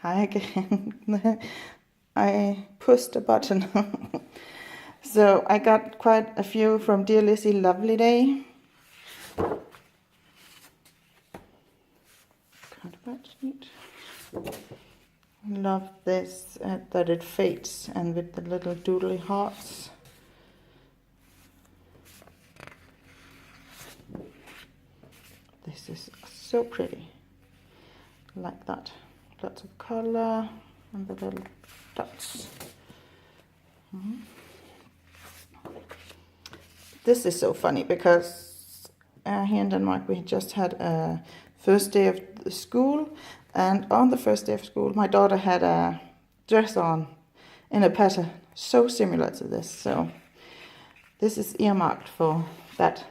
Hi again. I pushed a button. So I got quite a few from Dear Lizzie Lovely Day. Love this, that it fades and with the little doodly hearts. This is so pretty. Like that. Lots of color and the little dots. This is so funny because here in Denmark we just had a first day of school, and on the first day of school my daughter had a dress on in a pattern so similar to this. So this is earmarked for that,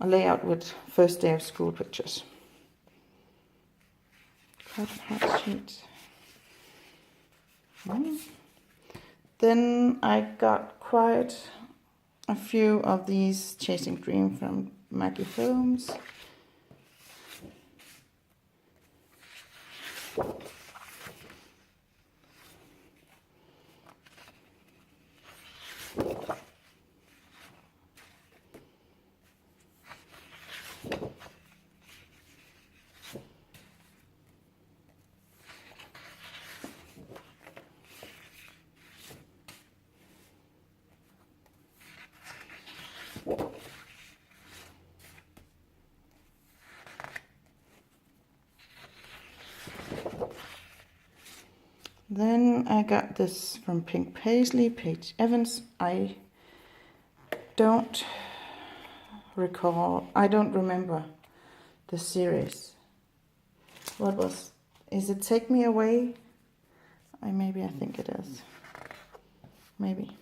a layout with first day of school pictures. Heart sheet. Then I got quite a few of these Chasing Dream from Maggie Holmes. Then I got this from Pink Paisley, Paige Evans. I don't remember the series. Is it Take Me Away? I think it is. Maybe.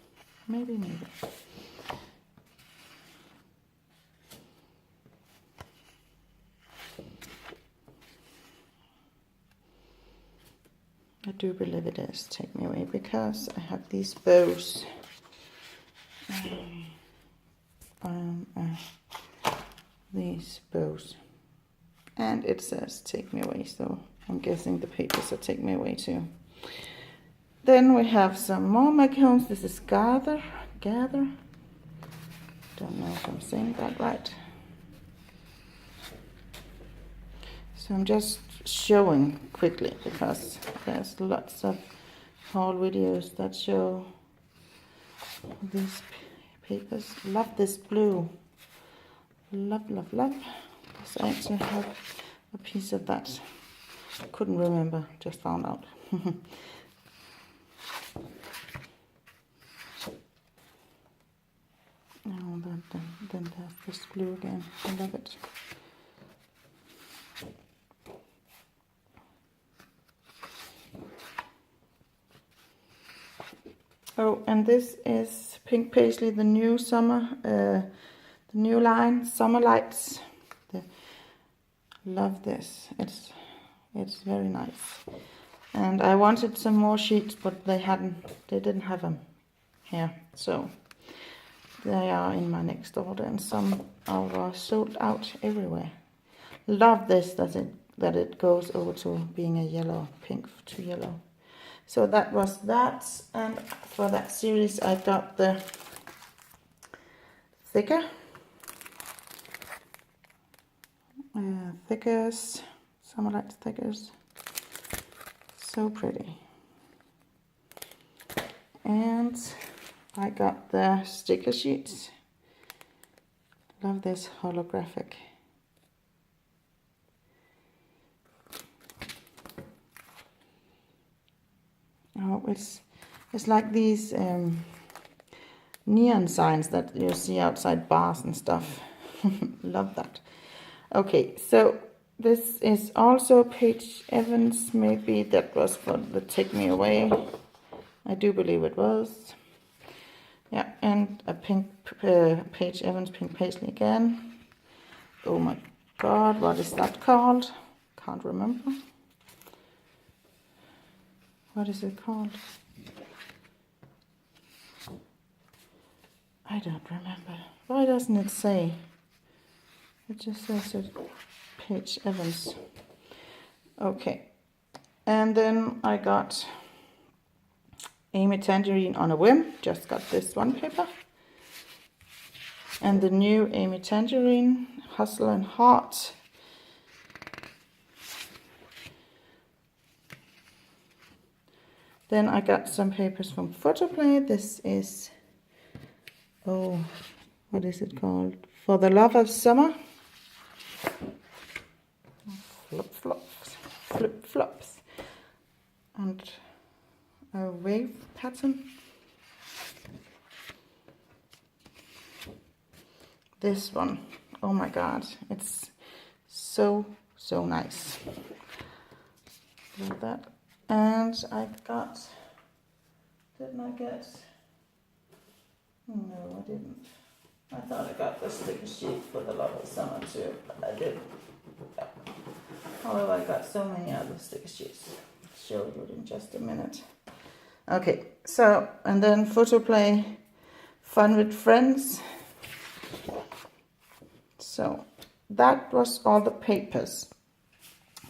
I do believe it is Take Me Away because I have these bows. These bows. And it says Take Me Away, so I'm guessing the papers are Take Me Away too. Then we have some more Maggie Holmes. This is Gather. Don't know if I'm saying that right. So I'm just showing quickly because there's lots of haul videos that show these papers. Love this blue. Love. So I actually have a piece of that. Couldn't remember, just found out. Oh, then there's this blue again. I love it. Oh, and this is Pink Paisley, the new summer, the new line, Summer Lights. Love this. It's very nice. And I wanted some more sheets, but they didn't have them here. So they are in my next order, and some are sold out everywhere. Love this, that it goes over to being a yellow, pink to yellow. So that was that, and for that series I got the thickers, Summer Lights thickers, so pretty. And I got the sticker sheets. Love this holographic. Oh, it's like these neon signs that you see outside bars and stuff. Love that. Okay, so this is also Paige Evans. Maybe that was for the Take Me Away. I do believe it was. Yeah, and a pink Paige Evans, Pink Paisley again. Oh my God, what is that called? Can't remember. What is it called? I don't remember. Why doesn't it say? It just says it, Paige Evans. Okay. And then I got Amy Tangerine on a whim. Just got this one paper. And the new Amy Tangerine, Hustle and Heart. Then I got some papers from Photoplay. This is, oh, what is it called? For the Love of Summer. Flip flops. And a wave pattern. This one, oh my god, it's so nice. Like that. And I got, didn't I get, no I didn't. I thought I got the sticker sheet for the Love of Summer too, but I didn't. Yeah. However, I got so many other sticker sheets. I'll show you in just a minute. Okay, so, and then Photoplay Fun with Friends. So that was all the papers.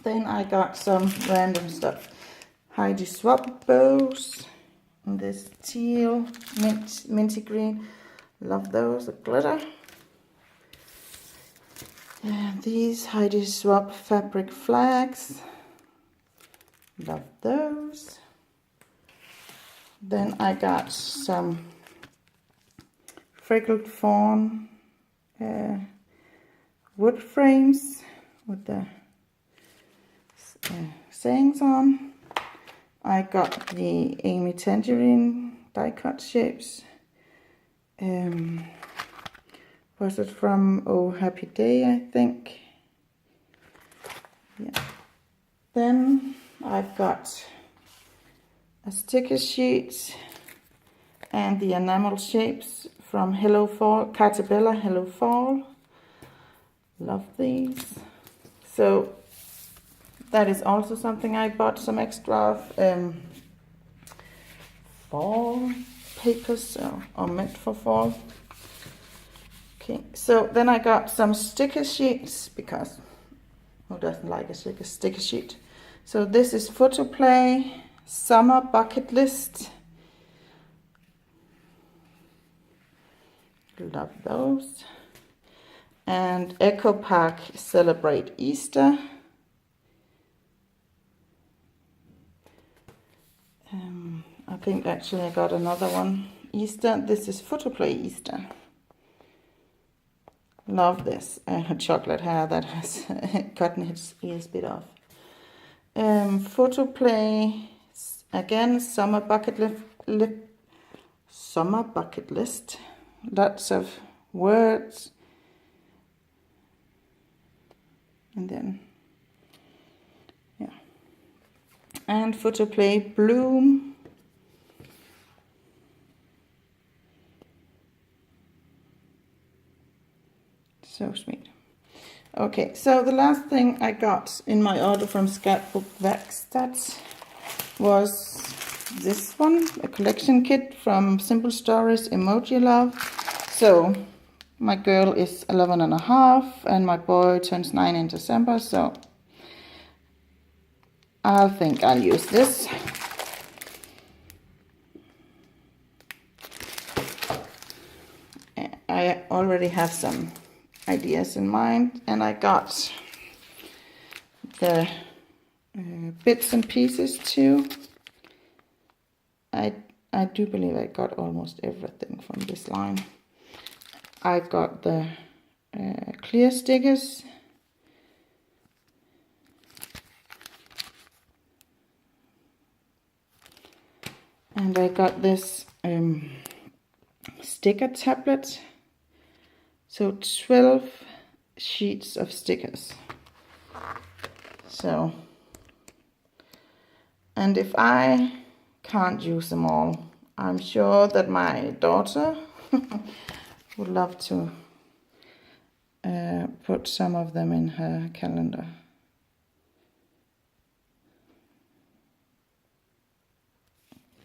Then I got some random stuff. Heidi Swap bows. And this teal, minty green. Love those, the glitter. And these Heidi Swap fabric flags. Love those. Then I got some freckled fawn wood frames with the sayings on. I got the Amy Tangerine die cut shapes. Was it from Oh Happy Day, I think? Yeah. Then I've got a sticker sheet and the enamel shapes from Hello Fall, Cartabella Hello Fall. Love these. So that is also something I bought some extra of. Fall papers are meant for fall. Okay, so then I got some sticker sheets because who doesn't like a sticker sheet? So this is Photoplay Summer Bucket List. Love those. And Echo Park Celebrate Easter. I think actually I got another one. Easter. This is Photoplay Easter. Love this. Chocolate hair that has gotten its ears bit off. Photoplay again. Summer bucket list. Lots of words. And then, yeah. And Photoplay Bloom. So sweet. Okay, so the last thing I got in my order from Scrapbook Werkstatt was this one, a collection kit from Simple Stories Emoji Love. So my girl is 11.5 and my boy turns 9 in December, so I think I'll use this. I already have some ideas in mind, and I got the bits and pieces too. I do believe I got almost everything from this line. I got the clear stickers. And I got this sticker tablet. So 12 sheets of stickers. So, and if I can't use them all, I'm sure that my daughter would love to put some of them in her calendar.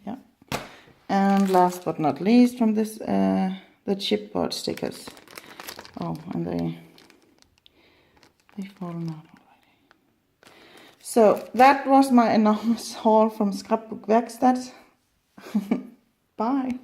Yeah. And last but not least from this, the chipboard stickers. Oh, and they've fallen out already. So that was my enormous haul from Scrapbook Werkstatt. Bye.